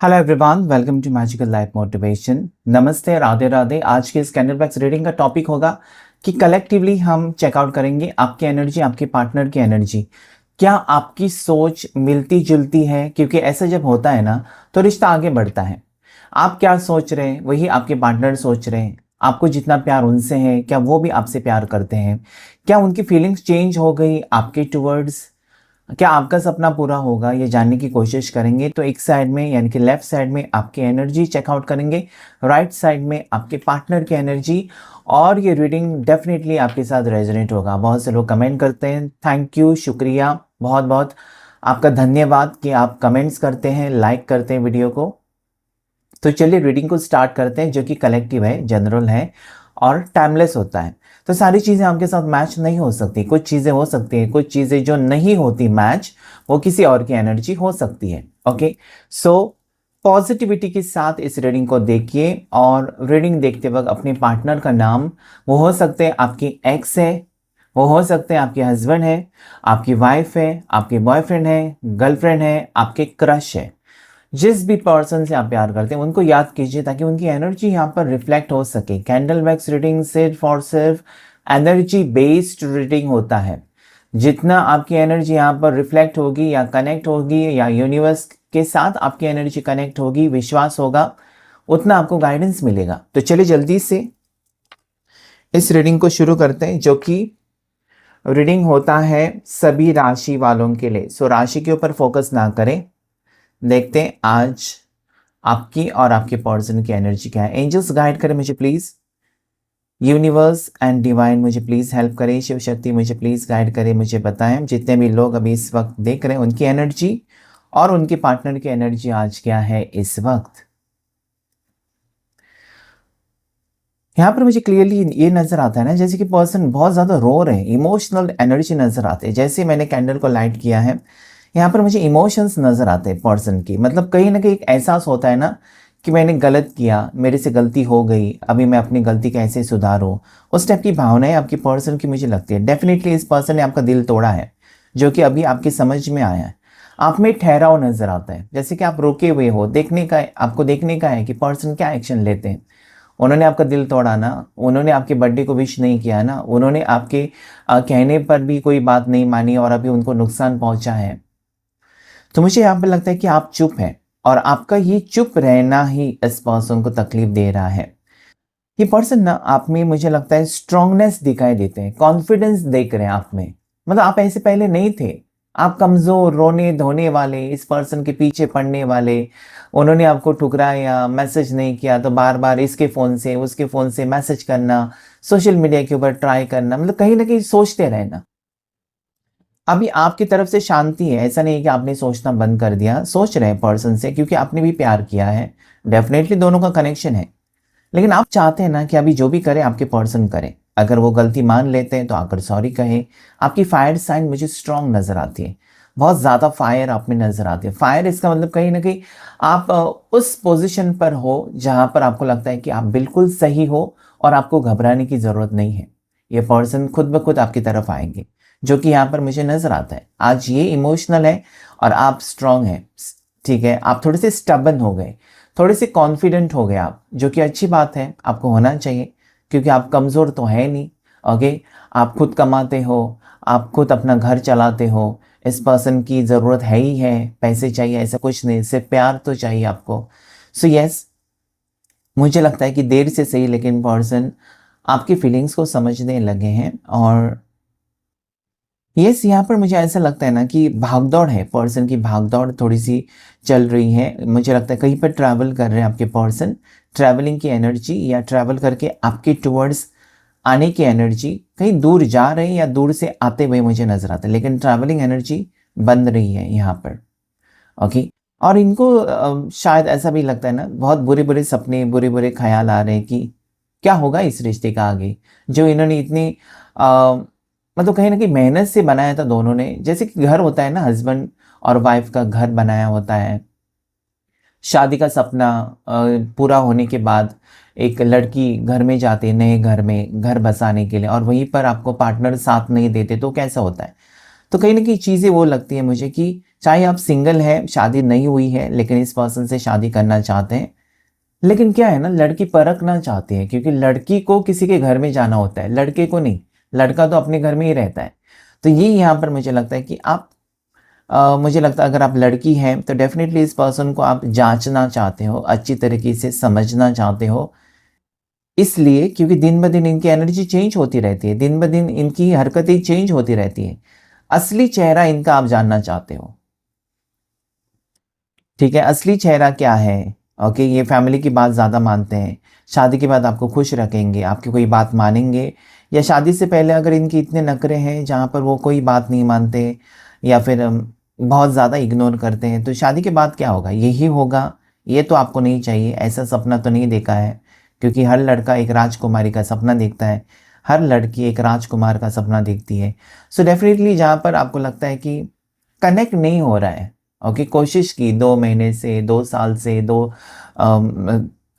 Hello everyone, welcome to magical life motivation. नमस्ते, राधे राधे। आज के इस कैंडल बैक्स रीडिंग का टॉपिक होगा कि कलेक्टिवली हम चेकआउट करेंगे आपकी एनर्जी, आपके पार्टनर की एनर्जी। क्या आपकी सोच मिलती जुलती है? क्योंकि ऐसा जब होता है ना तो रिश्ता आगे बढ़ता है। आप क्या सोच रहे हैं वही आपके पार्टनर सोच रहे हैं। आपको जितना प्यार उनसे है, क्या वो भी आपसे प्यार करते हैं? क्या उनकी फीलिंग्स चेंज हो गई आपके टुवर्ड्स? क्या आपका सपना पूरा होगा, ये जानने की कोशिश करेंगे। तो एक साइड में यानी कि लेफ्ट साइड में आपकी एनर्जी चेकआउट करेंगे, राइट साइड में आपके पार्टनर की एनर्जी। और ये रीडिंग डेफिनेटली आपके साथ रेजोनेट होगा। बहुत से लोग कमेंट करते हैं, थैंक यू, शुक्रिया, बहुत बहुत आपका धन्यवाद कि आप कमेंट्स करते हैं, लाइक करते हैं वीडियो को। तो चलिए रीडिंग को स्टार्ट करते हैं, जो कि कलेक्टिव है, जनरल है और टाइमलेस होता है। तो सारी चीज़ें आपके साथ मैच नहीं हो सकती, कुछ चीज़ें हो सकती हैं, कुछ चीज़ें जो नहीं होती मैच, वो किसी और की एनर्जी हो सकती है। ओके, सो पॉजिटिविटी के साथ इस रीडिंग को देखिए। और रीडिंग देखते वक्त अपने पार्टनर का नाम, वो हो सकते हैं आपकी एक्स है, वो हो सकते हैं आपके हस्बैंड है, आपकी वाइफ है, आपके बॉयफ्रेंड है, गर्लफ्रेंड है, आपके क्रश है। जिस भी पर्सन से आप प्यार करते हैं उनको याद कीजिए, ताकि उनकी एनर्जी यहाँ पर रिफ्लेक्ट हो सके। कैंडल वैक्स रीडिंग सिर्फ और सिर्फ एनर्जी बेस्ड रीडिंग होता है। जितना आपकी एनर्जी यहाँ पर रिफ्लेक्ट होगी या कनेक्ट होगी, या यूनिवर्स के साथ आपकी एनर्जी कनेक्ट होगी, विश्वास होगा, उतना आपको गाइडेंस मिलेगा। तो चलिए जल्दी से इस रीडिंग को शुरू करते हैं, जो कि रीडिंग होता है सभी राशि वालों के लिए। सो राशि के ऊपर फोकस ना करें, देखते हैं आज आपकी और आपके पर्सन की एनर्जी क्या है। एंजल्स गाइड करें मुझे प्लीज, यूनिवर्स एंड डिवाइन मुझे प्लीज हेल्प करें, शिव शक्ति मुझे प्लीज गाइड करें, मुझे बताएं जितने भी लोग अभी इस वक्त देख रहे हैं उनकी एनर्जी और उनके पार्टनर की एनर्जी आज क्या है इस वक्त। यहाँ पर मुझे क्लियरली ये नजर आता है ना, जैसे कि पर्सन बहुत ज्यादा रो रहे हैं, इमोशनल एनर्जी नजर आते हैं। जैसे मैंने कैंडल को लाइट किया है, यहाँ पर मुझे इमोशंस नजर आते हैं पर्सन की। मतलब कहीं ना कहीं एक एहसास होता है ना कि मैंने गलत किया, मेरे से गलती हो गई, अभी मैं अपनी गलती कैसे सुधारूं। उस टाइप की भावनाएं आपकी पर्सन की मुझे लगती है। डेफिनेटली इस पर्सन ने आपका दिल तोड़ा है, जो कि अभी आपकी समझ में आया है। आप में ठहराव नजर आता है, जैसे कि आप रुके हुए हो, देखने का आपको देखने का है कि पर्सन क्या एक्शन लेते हैं। उन्होंने आपका दिल तोड़ा ना, उन्होंने आपके बर्थडे को विश नहीं किया ना, उन्होंने आपके कहने पर भी कोई बात नहीं मानी और अभी उनको नुकसान पहुंचा है। तो मुझे यहाँ पे लगता है कि आप चुप हैं, और आपका ये चुप रहना ही इस पर्सन को तकलीफ दे रहा है। ये पर्सन ना आप में मुझे लगता है स्ट्रांगनेस दिखाई देते हैं, कॉन्फिडेंस देख रहे हैं आप में। मतलब आप ऐसे पहले नहीं थे, आप कमजोर, रोने धोने वाले, इस पर्सन के पीछे पड़ने वाले। उन्होंने आपको ठुकराया, मैसेज नहीं किया तो बार बार इसके फ़ोन से उसके फ़ोन से मैसेज करना, सोशल मीडिया के ऊपर ट्राई करना, मतलब कहीं ना कहीं सोचते रहना। अभी आपकी तरफ से शांति है, ऐसा नहीं है कि आपने सोचना बंद कर दिया, सोच रहे हैं पर्सन से, क्योंकि आपने भी प्यार किया है। डेफिनेटली दोनों का कनेक्शन है, लेकिन आप चाहते हैं ना कि अभी जो भी करे आपके पर्सन करें। अगर वो गलती मान लेते हैं तो आकर सॉरी कहें। आपकी फायर साइन मुझे स्ट्रांग नजर आती है, बहुत ज़्यादा फायर आप में नजर आती है। फायर इसका मतलब कहीं ना कहीं आप उस पोजीशन पर हो जहां पर आपको लगता है कि आप बिल्कुल सही हो और आपको घबराने की ज़रूरत नहीं है। ये पर्सन खुद ब खुद आपकी तरफ आएंगे, जो कि यहाँ पर मुझे नजर आता है। आज ये इमोशनल है और आप स्ट्रांग हैं, ठीक है। आप थोड़े से स्टबन हो गए, थोड़े से कॉन्फिडेंट हो गए आप, जो कि अच्छी बात है, आपको होना चाहिए, क्योंकि आप कमज़ोर तो है नहीं। ओके, आप खुद कमाते हो, आप खुद अपना घर चलाते हो। इस पर्सन की ज़रूरत है ही है, पैसे चाहिए ऐसा कुछ नहीं, सिर्फ प्यार तो चाहिए आपको। सो यस, मुझे लगता है कि देर से सही लेकिन पर्सन आपकी फीलिंग्स को समझने लगे हैं। और यस, यहाँ पर मुझे ऐसा लगता है ना कि भागदौड़ है, पर्सन की भागदौड़ थोड़ी सी चल रही है। मुझे लगता है कहीं पर ट्रैवल कर रहे हैं आपके पर्सन, ट्रैवलिंग की एनर्जी, या ट्रैवल करके आपके टुवर्ड्स आने की एनर्जी। कहीं दूर जा रहे हैं या दूर से आते हुए मुझे नजर आता है, लेकिन ट्रैवलिंग एनर्जी बन रही है यहाँ पर। ओके, और इनको शायद ऐसा भी लगता है ना, बहुत बुरे बुरे सपने, बुरे बुरे ख्याल आ रहे हैं कि क्या होगा इस रिश्ते का आगे, जो इन्होंने इतनी मतलब कहीं ना कहीं मेहनत से बनाया था दोनों ने। जैसे कि घर होता है ना, हस्बैंड और वाइफ का घर बनाया होता है, शादी का सपना पूरा होने के बाद एक लड़की घर में जाती है, नए घर में घर बसाने के लिए, और वहीं पर आपको पार्टनर साथ नहीं देते तो कैसा होता है। तो कहीं ना कहीं चीज़ें वो लगती है मुझे कि चाहे आप सिंगल हैं, शादी नहीं हुई है लेकिन इस पर्सन से शादी करना चाहते हैं, लेकिन क्या है ना, लड़की परखना चाहती है, क्योंकि लड़की को किसी के घर में जाना होता है, लड़के को नहीं। लड़का तो अपने घर में ही रहता है। तो ये यहाँ पर मुझे लगता है कि आप मुझे लगता है अगर आप लड़की हैं तो डेफिनेटली इस पर्सन को आप जांचना चाहते हो, अच्छी तरीके से समझना चाहते हो, इसलिए क्योंकि दिन ब दिन इनकी एनर्जी चेंज होती रहती है, दिन ब दिन इनकी हरकतें चेंज होती रहती है। असली चेहरा इनका आप जानना चाहते हो, ठीक है। असली चेहरा क्या है? ओके, ये फैमिली की बात ज़्यादा मानते हैं, शादी के बाद आपको खुश रखेंगे, आपकी कोई बात मानेंगे, या शादी से पहले अगर इनके इतने नखरे हैं जहाँ पर वो कोई बात नहीं मानते या फिर बहुत ज़्यादा इग्नोर करते हैं, तो शादी के बाद क्या होगा? यही होगा। ये तो आपको नहीं चाहिए, ऐसा सपना तो नहीं देखा है, क्योंकि हर लड़का एक राजकुमारी का सपना देखता है, हर लड़की एक राजकुमार का सपना देखती है। सो डेफिनेटली जहाँ पर आपको लगता है कि कनेक्ट नहीं हो रहा है, ओके, कोशिश की 2 महीने से, 2 साल से, 2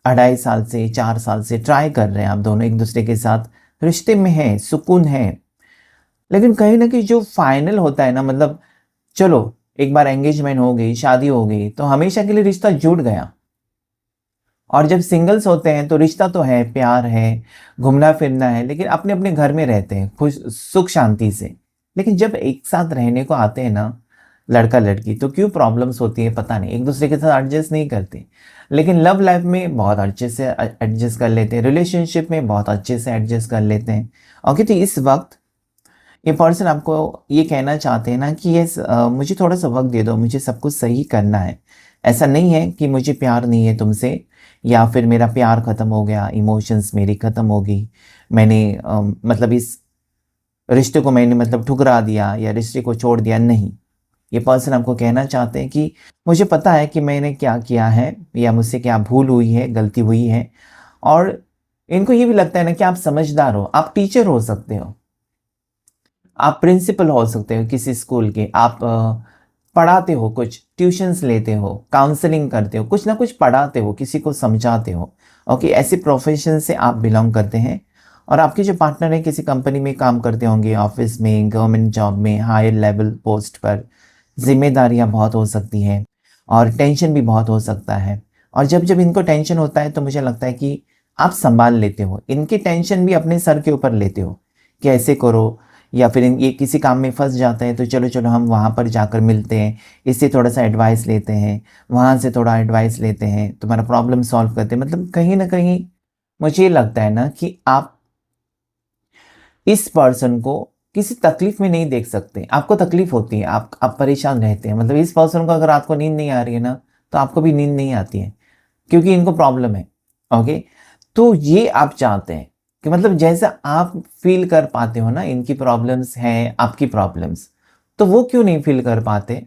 अढ़ाई साल से, 4 साल से ट्राई कर रहे हैं आप दोनों एक दूसरे के साथ, रिश्ते में हैं, सुकून है, लेकिन कहीं ना कहीं जो फाइनल होता है ना, मतलब चलो एक बार एंगेजमेंट हो गई, शादी हो गई, तो हमेशा के लिए रिश्ता जुड़ गया। और जब सिंगल्स होते हैं तो रिश्ता तो है, प्यार है, घूमना फिरना है, लेकिन अपने अपने घर में रहते हैं खुश सुख शांति से। लेकिन जब एक साथ रहने को आते हैं ना लड़का लड़की, तो क्यों प्रॉब्लम्स होती है पता नहीं, एक दूसरे के साथ एडजस्ट नहीं करते। लेकिन लव लाइफ में बहुत अच्छे से एडजस्ट कर लेते हैं, रिलेशनशिप में बहुत अच्छे से एडजस्ट कर लेते हैं। ओके, तो इस वक्त ये पर्सन आपको ये कहना चाहते हैं ना कि ये मुझे थोड़ा सा वक्त दे दो, मुझे सब कुछ सही करना है। ऐसा नहीं है कि मुझे प्यार नहीं है तुमसे, या फिर मेरा प्यार ख़त्म हो गया, इमोशंस मेरी ख़त्म हो गई, मैंने मतलब इस रिश्ते को मैंने मतलब ठुकरा दिया या रिश्ते को छोड़ दिया, नहीं। ये पर्सन आपको कहना चाहते हैं कि मुझे पता है कि मैंने क्या किया है या मुझसे क्या भूल हुई है, गलती हुई है। और इनको ये भी लगता है ना कि आप समझदार हो, आप टीचर हो सकते हो, आप प्रिंसिपल हो सकते हो किसी स्कूल के, आप पढ़ाते हो, कुछ ट्यूशन्स लेते हो, काउंसलिंग करते हो, कुछ ना कुछ पढ़ाते हो, किसी को समझाते हो। ओके, ऐसे प्रोफेशन से आप बिलोंग करते हैं। और आपके जो पार्टनर है किसी कंपनी में काम करते होंगे, ऑफिस में, गवर्नमेंट जॉब में, हायर लेवल पोस्ट पर, जिम्मेदारियां बहुत हो सकती हैं और टेंशन भी बहुत हो सकता है। और जब जब इनको टेंशन होता है तो मुझे लगता है कि आप संभाल लेते हो, इनकी टेंशन भी अपने सर के ऊपर लेते हो कि ऐसे करो, या फिर ये किसी काम में फंस जाते हैं तो चलो चलो हम वहाँ पर जाकर मिलते हैं, इससे थोड़ा सा एडवाइस लेते हैं, वहाँ से थोड़ा एडवाइस लेते हैं, तुम्हारा प्रॉब्लम सॉल्व करते हैं। मतलब कहीं ना कहीं मुझे ये लगता है ना कि आप इस पर्सन को किसी तकलीफ में नहीं देख सकते, आपको तकलीफ होती है, आप परेशान रहते हैं। मतलब इस पर्सन को अगर रात को नींद नहीं आ रही है ना, तो आपको भी नींद नहीं आती है, क्योंकि इनको प्रॉब्लम है। ओके, तो ये आप चाहते हैं कि मतलब जैसा आप फील कर पाते हो ना, इनकी प्रॉब्लम्स हैं, आपकी प्रॉब्लम्स, तो वो क्यों नहीं फील कर पाते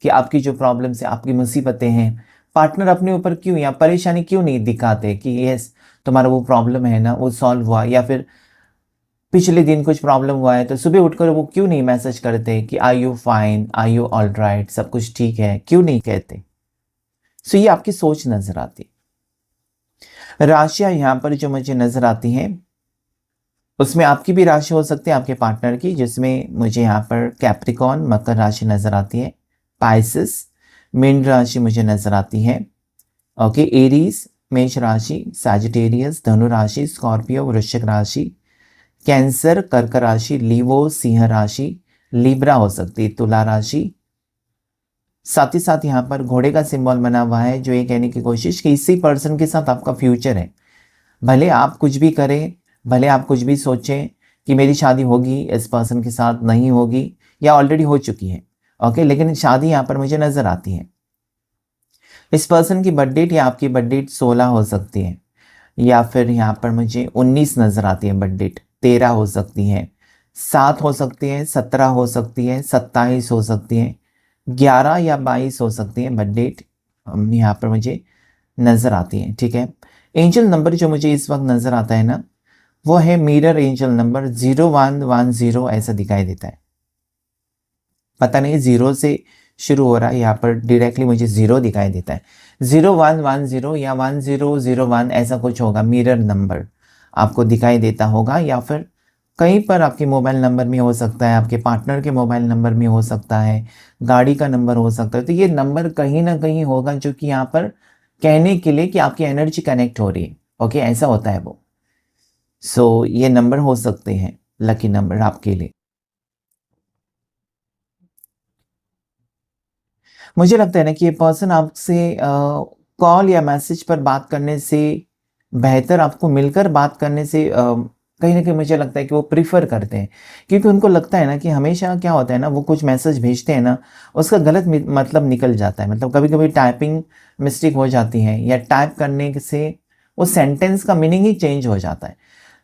कि आपकी जो प्रॉब्लम्स है, आपकी मुसीबतें हैं, पार्टनर अपने ऊपर क्यों या परेशानी क्यों नहीं दिखाते कि यस तुम्हारा वो प्रॉब्लम है ना, वो सॉल्व हुआ, या फिर पिछले दिन कुछ प्रॉब्लम हुआ है तो सुबह उठकर वो क्यों नहीं मैसेज करते कि are you fine, are you all right, सब कुछ ठीक है, क्यों नहीं कहते? सो ये आपकी सोच नजर आती है। राशियां यहाँ पर जो मुझे नजर आती हैं, उसमें आपकी भी राशि हो सकती है, आपके पार्टनर की, जिसमें मुझे यहाँ पर कैप्रिकॉन मकर राशि नजर आती है, पाइसिस मीन राशि मुझे नजर आती है, ओके, एरीज मेष राशि, सैजिटेरियस धनु राशि, स्कॉर्पियो वृश्चिक राशि, कैंसर कर्क राशि, लीवो सिंह राशि, लिब्रा हो सकती है तुला राशि। साथ ही साथ यहाँ पर घोड़े का सिंबल बना हुआ है, जो ये कहने की कोशिश कि इसी पर्सन के साथ आपका फ्यूचर है। भले आप कुछ भी करें, भले आप कुछ भी सोचें कि मेरी शादी होगी इस पर्सन के साथ, नहीं होगी या ऑलरेडी हो चुकी है, ओके, लेकिन शादी यहाँ पर मुझे नजर आती है। इस पर्सन की बर्थ डेट या आपकी बर्थ डेट 16 हो सकती है, या फिर यहाँ पर मुझे 19 नजर आती है बर्थ डेट, 13 हो सकती है, 7 हो सकती है, 17 हो सकती है, 27 हो सकती है, 11 या 22 हो सकती है बर्थ डेट यहाँ पर मुझे नजर आती है, ठीक है। एंजल नंबर जो मुझे इस वक्त नजर आता है ना, वो है मिरर एंजल नंबर 0110, ऐसा दिखाई देता है। पता नहीं जीरो से शुरू हो रहा है, यहाँ पर डायरेक्टली मुझे जीरो दिखाई देता है। 0110 या 1001 ऐसा कुछ होगा, मिरर नंबर आपको दिखाई देता होगा, या फिर कहीं पर आपके मोबाइल नंबर में हो सकता है, आपके पार्टनर के मोबाइल नंबर में हो सकता है, गाड़ी का नंबर हो सकता है। तो ये नंबर कहीं न कहीं होगा जो कि यहाँ पर कहने के लिए कि आपकी एनर्जी कनेक्ट हो रही है। ओके, ऐसा होता है वो। सो ये नंबर हो सकते हैं, लकी नंबर आपके लिए। मुझे लगता है ना कि ये पर्सन आपसे कॉल या मैसेज पर बात करने से बेहतर आपको मिलकर बात करने से कहीं न कहीं मुझे लगता है कि वो प्रेफ़र करते हैं। क्योंकि उनको लगता है ना कि हमेशा क्या होता है ना, वो कुछ मैसेज भेजते हैं ना, उसका गलत मतलब निकल जाता है। मतलब कभी-कभी टाइपिंग मिस्टेक हो जाती है या टाइप करने से वो सेंटेंस का मीनिंग ही चेंज हो जाता है।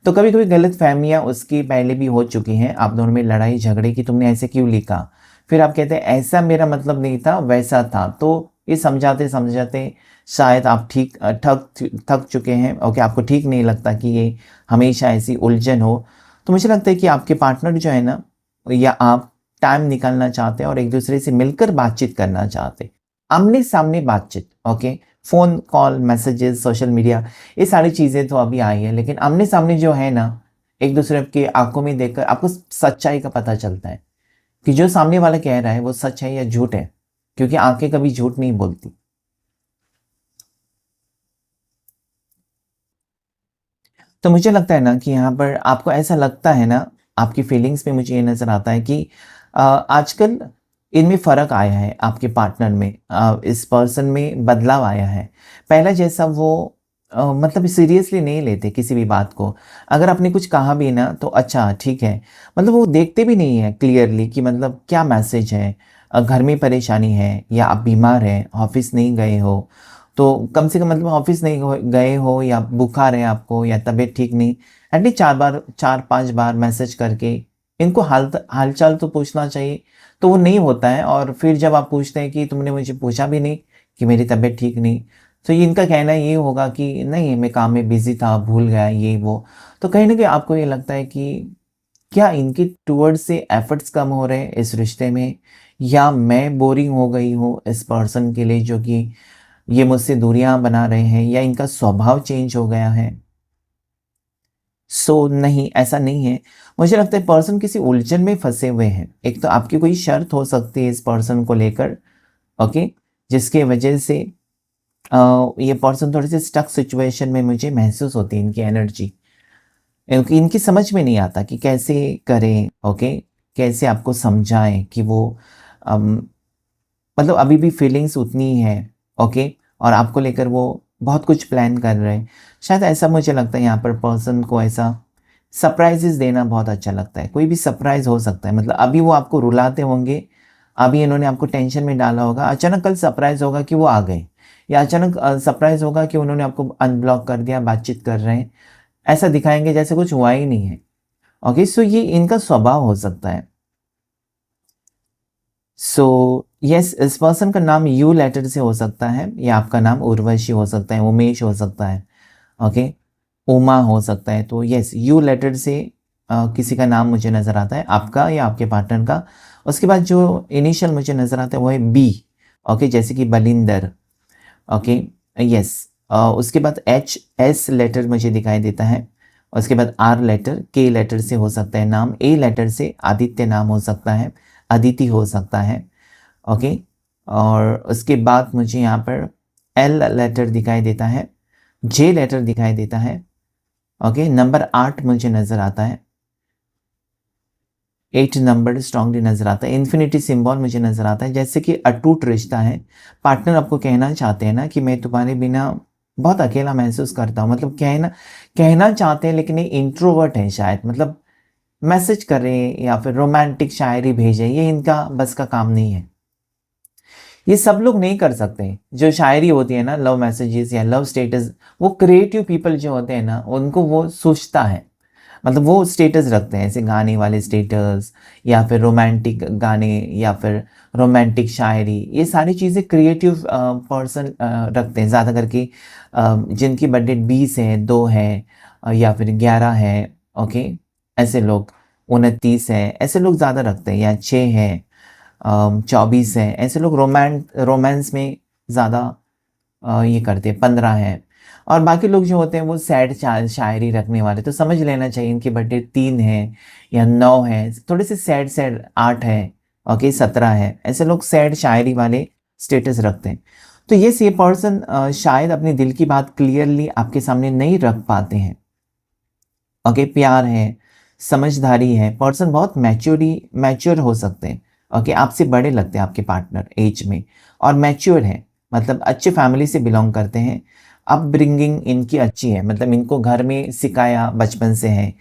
तो कभी-कभी गलतफ़हमियाँ उसकी पहले भी हो चुकी हैं, आप दोनों में लड़ाई झगड़े कि तुमने ऐसे क्यों लिखा? फिर आप कहते हैं ऐसा मेरा मतलब नहीं था, वैसा था। तो ये समझाते-समझाते शायद आप थक चुके हैं। ओके, आपको ठीक नहीं लगता कि ये हमेशा ऐसी उलझन हो। तो मुझे लगता है कि आपके पार्टनर जो है ना, या आप टाइम निकालना चाहते हैं और एक-दूसरे से मिलकर बातचीत करना चाहते हैं। आमने-सामने बातचीत, okay? Phone call, messages, social media, ये सारी चीज़ें तो अभी आई हैं, लेकिन आमने-सामने जो है ना, एक-दूसरे की आँखों में देखकर आपको सच्चाई का पता चलता है कि जो सामने वाला कह रहा है वो सच है या झूठ है, क्योंकि आँखें कभी झूठ नहीं बोलती। तो मुझे लगता है ना कि यहाँ पर आपको ऐसा लगता है ना, आपकी फीलिंग्स में मुझे ये नज़र आता है कि आजकल इनमें फ़र्क आया है आपके पार्टनर में, इस पर्सन में बदलाव आया है। पहले जैसा वो मतलब सीरियसली नहीं लेते किसी भी बात को। अगर आपने कुछ कहा भी ना तो अच्छा ठीक है, मतलब वो देखते भी नहीं है क्लियरली कि मतलब क्या मैसेज है। घर में परेशानी है या आप बीमार हैं, ऑफ़िस नहीं गए हो, तो कम से कम मतलब ऑफ़िस नहीं गए हो या बुखार है आपको या तबीयत ठीक नहीं, एटलीस्ट 4-5 बार मैसेज करके इनको हाल-चाल तो पूछना चाहिए। तो वो नहीं होता है और फिर जब आप पूछते हैं कि तुमने मुझे पूछा भी नहीं कि मेरी तबीयत ठीक नहीं, तो ये इनका कहना ये होगा कि नहीं मैं काम में बिज़ी था, भूल गया ये वो। तो कहीं न कहीं आपको ये लगता है कि क्या इनके टुवर्ड्स से एफ़र्ट्स कम हो रहे हैं इस रिश्ते में, या मैं बोरिंग हो गई हूँ इस पर्सन के लिए जो कि ये मुझसे दूरियां बना रहे हैं, या इनका स्वभाव चेंज हो गया है। सो नहीं, ऐसा नहीं है। मुझे लगता है पर्सन किसी उलझन में फंसे हुए हैं। एक तो आपकी कोई शर्त हो सकती है इस पर्सन को लेकर, ओके, जिसके वजह से ये पर्सन थोड़े से स्टक सिचुएशन में मुझे महसूस होती है इनकी एनर्जी, क्योंकि इनकी समझ में नहीं आता कि कैसे करें, ओके, कैसे आपको समझाएं कि वो अम, मतलब अभी भी फीलिंग्स उतनी ही है, ओके, और आपको लेकर वो बहुत कुछ प्लान कर रहे हैं। शायद ऐसा मुझे लगता है यहाँ पर पर्सन को ऐसा सरप्राइज़ेज़ देना बहुत अच्छा लगता है। कोई भी सरप्राइज़ हो सकता है, मतलब अभी वो आपको रुलाते होंगे, अभी इन्होंने आपको टेंशन में डाला होगा, अचानक कल सरप्राइज़ होगा कि वो आ गए, या अचानक सरप्राइज़ होगा कि उन्होंने आपको अनब्लॉक कर दिया, बातचीत कर रहे हैं। ऐसा दिखाएँगे जैसे कुछ हुआ ही नहीं है। ओके, सो ये इनका स्वभाव हो सकता है। सो यस, इस पर्सन का नाम यू लेटर से हो सकता है, या आपका नाम उर्वशी हो सकता है, उमेश हो सकता है, ओके, उमा हो सकता है। तो यस, यू लेटर से किसी का नाम मुझे नज़र आता है, आपका या आपके पार्टनर का। उसके बाद जो इनिशियल मुझे नज़र आता है वो है बी, ओके, जैसे कि बलिंदर, ओके, यस। उसके बाद एच एस लेटर मुझे दिखाई देता है। उसके बाद आर लेटर, के लेटर से हो सकता है नाम, ए लेटर से आदित्य नाम हो सकता है, अदिति हो सकता है, ओके। और उसके बाद मुझे यहाँ पर एल लेटर दिखाई देता है, जे लेटर दिखाई देता है, ओके। नंबर 8 मुझे नज़र आता है, 8 नंबर स्ट्रांगली नज़र आता है। इन्फिनिटी सिंबल मुझे नज़र आता है, जैसे कि अटूट रिश्ता है। पार्टनर आपको कहना चाहते हैं ना कि मैं तुम्हारे बिना बहुत अकेला महसूस करता हूँ, मतलब कहना कहना चाहते हैं, लेकिन ये इंट्रोवर्ट है शायद, मतलब मैसेज करें या फिर रोमांटिक शायरी भेजें, ये इनका बस का काम नहीं है। ये सब लोग नहीं कर सकते। जो शायरी होती है ना, लव मैसेजेस या लव स्टेटस, वो क्रिएटिव पीपल जो होते हैं ना, उनको वो सूझता है। मतलब वो स्टेटस रखते हैं, ऐसे गाने वाले स्टेटस, या फिर रोमांटिक गाने, या फिर रोमांटिक शायरी, ये सारी चीज़ें क्रिएटिव पर्सन रखते हैं ज़्यादा करके। जिनकी बर्थडे 20 है, 2 है, या फिर 11 है, ओके, ऐसे लोग, 29 है, ऐसे लोग ज़्यादा रखते हैं, या 6 है, 24 है, ऐसे लोग रोमांस में ज़्यादा ये करते हैं, 15 है। और बाकी लोग जो होते हैं वो सैड शायरी रखने वाले, तो समझ लेना चाहिए इनके बर्थडे 3 है या 9 है, थोड़े से सैड सैड 8 है, ओके 17 है, ऐसे लोग सैड शायरी वाले स्टेटस रखते हैं। तो ये पर्सन शायद अपने दिल की बात क्लियरली आपके सामने नहीं रख पाते हैं। ओके, प्यार है, समझदारी है, पर्सन बहुत मैच्योर हो सकते हैं। ओके, आपसे बड़े लगते हैं आपके पार्टनर एज में, और मैच्योर है, मतलब अच्छे फैमिली से बिलोंग करते हैं। अपब्रिंगिंग इनकी अच्छी है, मतलब इनको घर में सिखाया बचपन से है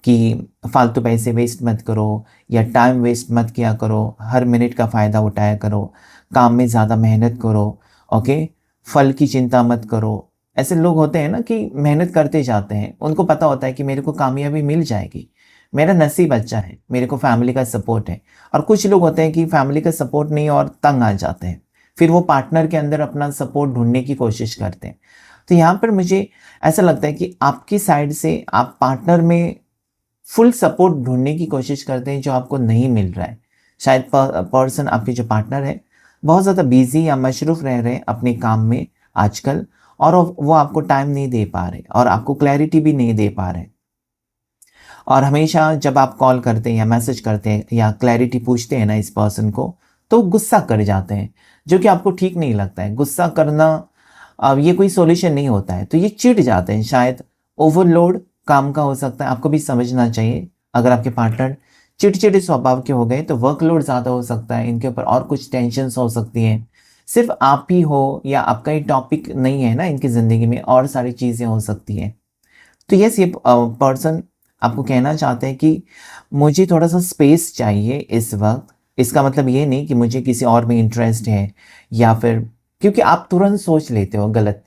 कि फालतू पैसे वेस्ट मत करो या टाइम वेस्ट मत किया करो, हर मिनट का फ़ायदा उठाया करो, काम में ज़्यादा मेहनत करो। ओके, फल की चिंता मत करो। ऐसे लोग होते हैं ना कि मेहनत करते जाते हैं, उनको पता होता है कि मेरे को कामयाबी मिल जाएगी, मेरा नसीब अच्छा है, मेरे को फैमिली का सपोर्ट है। और कुछ लोग होते हैं कि फैमिली का सपोर्ट नहीं और तंग आ जाते हैं, फिर वो पार्टनर के अंदर अपना सपोर्ट ढूंढने की कोशिश करते हैं। तो यहाँ पर मुझे ऐसा लगता है कि आपकी साइड से आप पार्टनर में फुल सपोर्ट ढूंढने की कोशिश करते हैं जो आपको नहीं मिल रहा है। शायद पर्सन आपके जो पार्टनर है बहुत ज़्यादा बिजी या मशरूफ़ रह रहे हैं अपने काम में आजकल, और वो आपको टाइम नहीं दे पा रहे और आपको क्लैरिटी भी नहीं दे पा रहे। और हमेशा जब आप कॉल करते हैं या मैसेज करते हैं या क्लैरिटी पूछते हैं ना इस पर्सन को, तो गुस्सा कर जाते हैं, जो कि आपको ठीक नहीं लगता है। गुस्सा करना अब ये कोई सॉल्यूशन नहीं होता है, तो ये चिढ़ जाते हैं। शायद ओवरलोड काम का हो सकता है, आपको भी समझना चाहिए। अगर आपके पार्टनर चिड़चिड़े स्वभाव के हो गए तो वर्कलोड ज़्यादा हो सकता है, इनके ऊपर और कुछ टेंशन्स हो सकती हैं। सिर्फ आप ही हो या आपका ही टॉपिक नहीं है ना इनकी ज़िंदगी में, और सारी चीज़ें हो सकती हैं। तो यस, ये पर्सन आपको कहना चाहते हैं कि मुझे थोड़ा-सा स्पेस चाहिए इस वक़्त। इसका मतलब ये नहीं कि मुझे किसी और में इंटरेस्ट है, या फिर क्योंकि आप तुरंत सोच लेते हो गलत।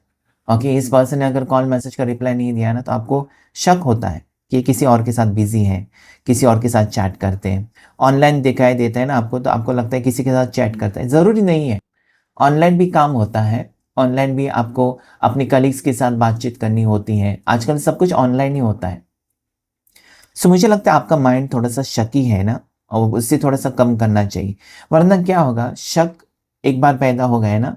ओके, इस पर्सन ने अगर कॉल मैसेज का रिप्लाई नहीं दिया ना, तो आपको शक होता है कि ये किसी और के साथ बिज़ी हैं, किसी और के साथ चैट करते हैं। ऑनलाइन दिखाई देता है ना आपको, तो आपको लगता है किसी के साथ चैट करता है। ज़रूरी नहीं है, ऑनलाइन भी काम होता है। ऑनलाइन भी आपको अपने कलीग्स के साथ बातचीत करनी होती है। आजकल सब कुछ ऑनलाइन ही होता है। सो मुझे लगता है आपका माइंड थोड़ा-सा शकी है ना, और उससे थोड़ा-सा कम करना चाहिए। वरना क्या होगा, शक एक बार पैदा हो गया ना,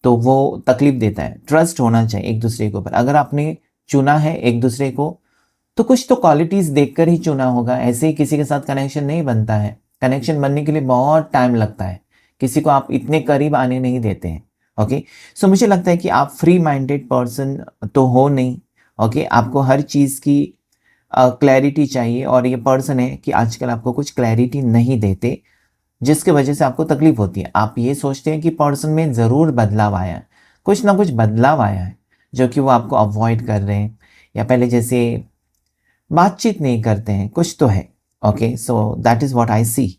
तो वो तकलीफ देता है। ट्रस्ट होना चाहिए एक दूसरे के ऊपर। अगर आपने चुना है एक दूसरे को, तो कुछ तो क्वालिटीज़ देखकर ही चुना होगा। ऐसे ही किसी के साथ कनेक्शन नहीं बनता है। कनेक्शन बनने के लिए बहुत टाइम लगता है। किसी को आप इतने करीब आने नहीं देते हैं। ओके? सो मुझे लगता है कि आप फ्री माइंडेड पर्सन तो हो नहीं। ओके? आपको हर चीज़ की क्लैरिटी चाहिए, और ये पर्सन है कि आजकल आपको कुछ क्लैरिटी नहीं देते, जिसकी वजह से आपको तकलीफ होती है। आप ये सोचते हैं कि पर्सन में ज़रूर बदलाव आया है, कुछ ना कुछ बदलाव आया है, जो कि वो आपको अवॉइड कर रहे हैं, या पहले जैसे बातचीत नहीं करते हैं, कुछ तो है। Okay, so that is what I see.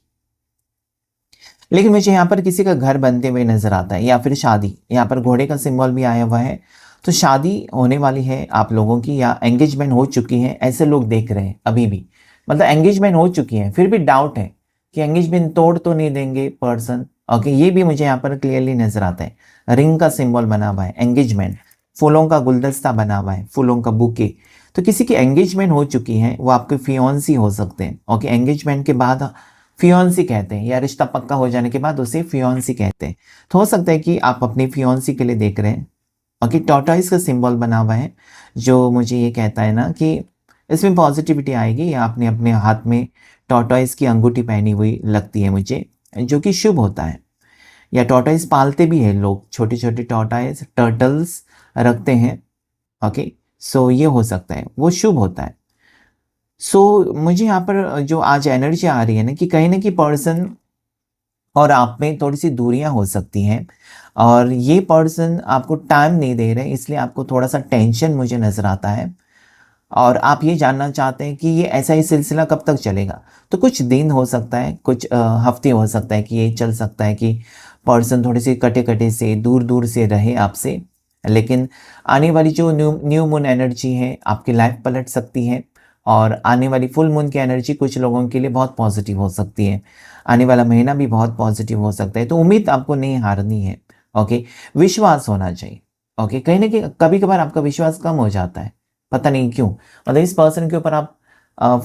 लेकिन मुझे यहाँ पर किसी का घर बनते हुए नज़र आता है, या फिर शादी। यहाँ पर घोड़े का सिंबल भी आया हुआ है, तो शादी होने वाली है आप लोगों की, या एंगेजमेंट हो चुकी है, ऐसे लोग देख रहे हैं अभी भी। मतलब एंगेजमेंट हो चुकी है, फिर भी डाउट है कि एंगेजमेंट तोड़ तो नहीं देंगे पर्सन। ओके, ये भी मुझे यहाँ पर क्लियरली नज़र आता है। रिंग का सिंबल बना हुआ है, एंगेजमेंट, फूलों का गुलदस्ता बना हुआ है, फूलों का बुके। तो किसी की एंगेजमेंट हो चुकी है, वो आपके फियोंसी हो सकते हैं। ओके, एंगेजमेंट के बाद फियोंसी कहते हैं, या रिश्ता पक्का हो जाने के बाद उसे फियोंसी कहते हैं। तो हो सकता है कि आप अपनी फियोंसी के लिए देख रहे हैं। ओके, टॉर्टॉइस का सिंबल बना हुआ है, जो मुझे ये कहता है ना कि इसमें पॉजिटिविटी आएगी। या आपने अपने हाथ में टॉर्टॉइस की अंगूठी पहनी हुई लगती है मुझे, जो कि शुभ होता है। या टॉर्टॉइस पालते भी हैं लोग, छोटे छोटे टॉर्टॉइस टर्टल्स रखते हैं। ओके, सो ये हो सकता है, वो शुभ होता है। सो मुझे यहाँ पर जो आज एनर्जी आ रही है ना, कि कहीं ना कहीं पर्सन और आप में थोड़ी सी दूरियां हो सकती हैं, और ये पर्सन आपको टाइम नहीं दे रहे, इसलिए आपको थोड़ा सा टेंशन मुझे नज़र आता है। और आप ये जानना चाहते हैं कि ये ऐसा ही सिलसिला कब तक चलेगा। तो कुछ दिन हो सकता है, कुछ हफ्ते हो सकता है कि ये चल सकता है कि पर्सन थोड़े से कटे कटे से दूर दूर से रहे आपसे। लेकिन आने वाली जो न्यू न्यू मून एनर्जी है, आपकी लाइफ पलट सकती है। और आने वाली फुल मून की एनर्जी कुछ लोगों के लिए बहुत पॉजिटिव हो सकती है। आने वाला महीना भी बहुत पॉजिटिव हो सकता है, तो उम्मीद आपको नहीं हारनी है। ओके, विश्वास होना चाहिए। ओके, कहीं ना कहीं कभी कभार आपका विश्वास कम हो जाता है, पता नहीं क्यों। मतलब इस पर्सन के ऊपर आप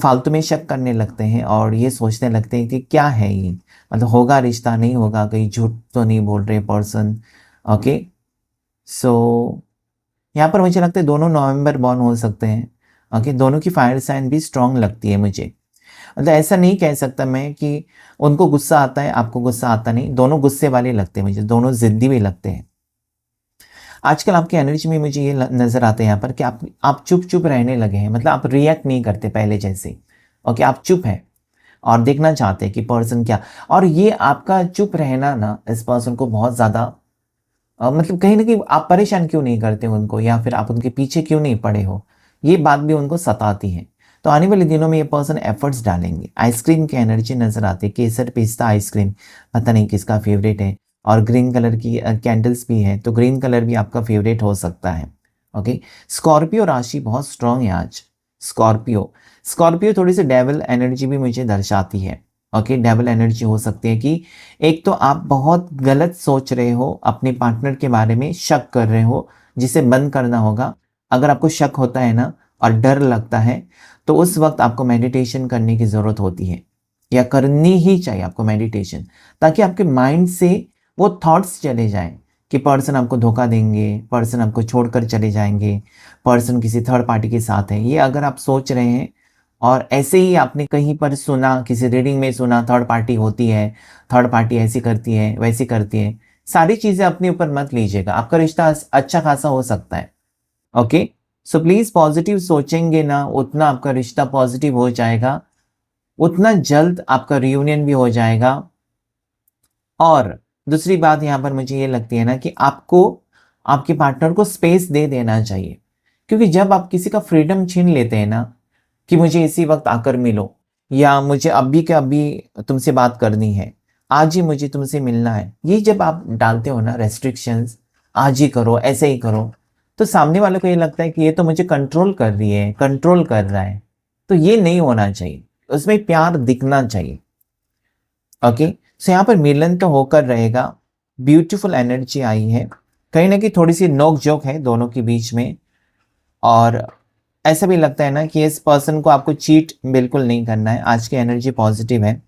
फालतू में शक करने लगते हैं, और ये सोचने लगते हैं कि क्या है ये, मतलब होगा रिश्ता, नहीं होगा, कहीं झूठ तो नहीं बोल रहे पर्सन। ओके, सो यहाँ पर मुझे लगता है दोनों नवंबर बॉर्न हो सकते हैं। ओके, दोनों की फायर साइन भी स्ट्रांग लगती है मुझे। मतलब ऐसा नहीं कह सकता मैं कि उनको गुस्सा आता है, आपको गुस्सा आता नहीं, दोनों गुस्से वाले लगते हैं मुझे, दोनों ज़िद्दी भी लगते हैं। आजकल आपकी एनर्जी में मुझे ये नज़र आता है यहाँ पर कि आप चुप-चुप रहने लगे हैं, मतलब आप रिएक्ट नहीं करते पहले जैसे। ओके, आप चुप हैं और देखना चाहते हैं कि पर्सन क्या, और ये आपका चुप रहना ना इस पर्सन को बहुत ज़्यादा मतलब कहीं न कहीं आप परेशान क्यों नहीं करते उनको, या फिर आप उनके पीछे क्यों नहीं पड़े हो? ये बात भी उनको सताती है। तो आने वाले दिनों में ये पर्सन एफर्ट्स डालेंगे। आइसक्रीम की एनर्जी नज़र आती है, केसर पिस्ता आइसक्रीम, पता नहीं किसका फ़ेवरेट है, और ग्रीन कलर की कैंडल्स भी हैं, तो ग्रीन कलर भी आपका फ़ेवरेट हो सकता है। ओके, स्कॉर्पियो राशि बहुत स्ट्रॉन्ग है आज। स्कॉर्पियो स्कॉर्पियो थोड़ी-सी डेविल एनर्जी भी मुझे दर्शाती है। ओके, डेविल एनर्जी हो सकती है कि एक तो आप बहुत गलत सोच रहे हो, अपने पार्टनर के बारे में शक कर रहे हो, जिसे बंद करना होगा। अगर आपको शक होता है ना और डर लगता है, तो उस वक्त आपको मेडिटेशन करने की ज़रूरत होती है, या करनी ही चाहिए आपको मेडिटेशन, ताकि आपके माइंड से वो थॉट्स चले जाएं कि पर्सन आपको धोखा देंगे, पर्सन आपको छोड़कर चले जाएंगे, पर्सन किसी थर्ड पार्टी के साथ है। ये अगर आप सोच रहे हैं और ऐसे ही आपने कहीं पर सुना, किसी रीडिंग में सुना थर्ड पार्टी होती है, थर्ड पार्टी ऐसी करती है, वैसी करती है, सारी चीज़ें अपने ऊपर मत लीजिएगा। आपका रिश्ता अच्छा खासा हो सकता है। ओके, सो प्लीज़ पॉजिटिव सोचेंगे ना, उतना आपका रिश्ता पॉजिटिव हो जाएगा, उतना जल्द आपका रियूनियन भी हो जाएगा। और दूसरी बात यहाँ पर मुझे ये लगती है ना कि आपको आपके पार्टनर को स्पेस दे देना चाहिए, क्योंकि जब आप किसी का फ्रीडम छीन लेते हैं ना कि मुझे इसी वक्त आकर मिलो, या मुझे अभी के अभी तुमसे बात करनी है, आज ही मुझे तुमसे मिलना है, ये जब आप डालते हो ना रेस्ट्रिक्शंस, आज ही करो, ऐसे ही करो, तो सामने वाले को ये लगता है कि ये तो मुझे कंट्रोल कर रही है, कंट्रोल कर रहा है। तो ये नहीं होना चाहिए, उसमें प्यार दिखना चाहिए। ओके, सो यहाँ पर मिलन तो होकर रहेगा। ब्यूटीफुल एनर्जी आई है, कहीं ना कहीं थोड़ी सी नोक झोंक है दोनों के बीच में, और ऐसा भी लगता है ना कि इस पर्सन को आपको चीट बिल्कुल नहीं करना है। आज की एनर्जी पॉजिटिव है,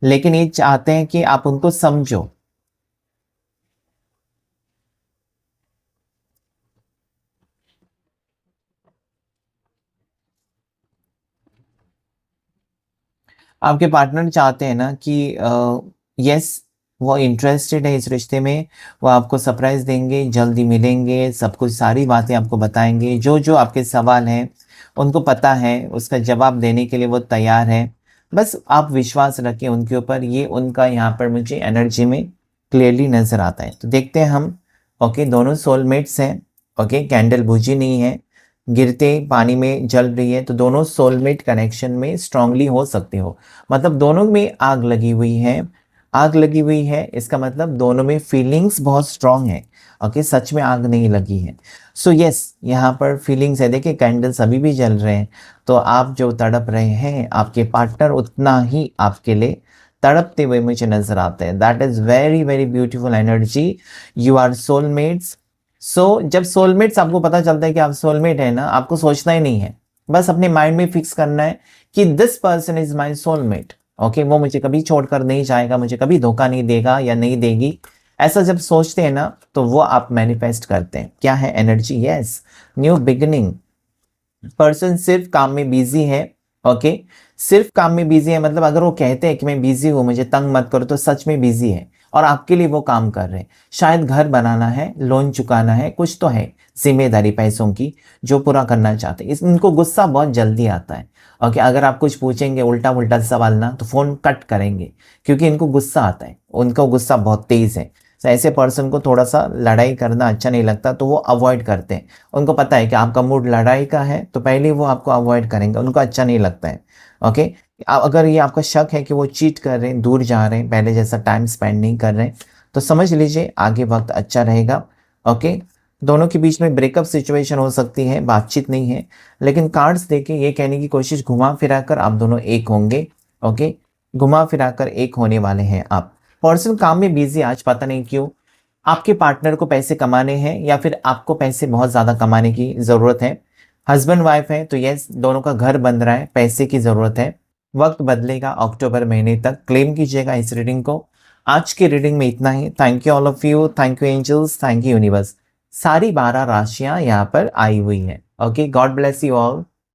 लेकिन ये चाहते हैं कि आप उनको समझो। आपके पार्टनर चाहते हैं ना कि यस, वो इंटरेस्टेड है इस रिश्ते में, वो आपको सरप्राइज देंगे, जल्दी मिलेंगे, सब कुछ सारी बातें आपको बताएंगे, जो जो आपके सवाल हैं उनको पता है, उसका जवाब देने के लिए वो तैयार है। बस आप विश्वास रखें उनके ऊपर, ये उनका यहाँ पर मुझे एनर्जी में क्लियरली नज़र आता है। तो देखते हैं हम। ओके, दोनों सोलमेट्स हैं। ओके, कैंडल बुझी नहीं है, गिरते पानी में जल रही है, तो दोनों सोलमेट कनेक्शन में स्ट्रांगली हो सकते हो। मतलब दोनों में आग लगी हुई है, आग लगी हुई है, इसका मतलब दोनों में फीलिंग्स बहुत स्ट्रांग है। ओके, सच में आग नहीं लगी है। सो यस, यहाँ पर फीलिंग्स है। देखिए कैंडल्स अभी भी जल रहे हैं, तो आप जो तड़प रहे हैं, आपके पार्टनर उतना ही आपके लिए तड़पते हुए मुझे नजर आते हैं। That is very very beautiful energy. You are soulmates. So जब सोलमेट्स आपको पता चलता है कि आप सोलमेट है ना, आपको सोचना ही नहीं है, बस अपने माइंड में फिक्स करना है कि this person is my soulmate. Okay, वो मुझे कभी छोड़कर नहीं जाएगा, मुझे कभी धोखा नहीं देगा या नहीं देगी। ऐसा जब सोचते हैं ना, तो वो आप मैनिफेस्ट करते हैं। क्या है energy? Yes, new beginning. Person सिर्फ काम में बिजी है। ओके, सिर्फ काम में बिजी है, मतलब अगर वो कहते हैं कि मैं बिजी हूं, मुझे तंग मत करो, तो सच में बिजी है और आपके लिए वो काम कर रहे हैं। शायद घर बनाना है, लोन चुकाना है, कुछ तो है जिम्मेदारी पैसों की जो पूरा करना चाहते हैं। इनको गुस्सा बहुत जल्दी आता है। ओके, अगर आप कुछ पूछेंगे उल्टा उल्टा सवाल ना, तो फोन कट करेंगे, क्योंकि इनको गुस्सा आता है, उनका गुस्सा बहुत तेज है। तो ऐसे पर्सन को थोड़ा सा लड़ाई करना अच्छा नहीं लगता, तो वो अवॉइड करते हैं। उनको पता है कि आपका मूड लड़ाई का है, तो पहले वो आपको अवॉइड करेंगे, उनको अच्छा नहीं लगता है। ओके, अगर ये आपका शक है कि वो चीट कर रहे हैं, दूर जा रहे हैं, पहले जैसा टाइम स्पेंड नहीं कर रहे हैं, तो समझ लीजिए आगे वक्त अच्छा रहेगा। ओके, दोनों के बीच में ब्रेकअप सिचुएशन हो सकती है, बातचीत नहीं है, लेकिन कार्ड्स देके ये कहने की कोशिश, घुमा फिरा कर आप दोनों एक होंगे। ओके, घुमा फिरा कर एक होने वाले हैं आप। पर्सन काम में बिजी, आज पता नहीं क्यों। आपके पार्टनर को पैसे कमाने हैं, या फिर आपको पैसे बहुत ज़्यादा कमाने की ज़रूरत है। हस्बैंड वाइफ है तो यस, दोनों का घर बन रहा है, पैसे की ज़रूरत है। वक्त बदलेगा अक्टूबर महीने तक। क्लेम कीजिएगा इस रीडिंग को। आज की रीडिंग में इतना ही। Thank you all of you, thank you angels, thank you universe. सारी 12 राशियां यहाँ पर आई हुई हैं। Okay, God bless you all.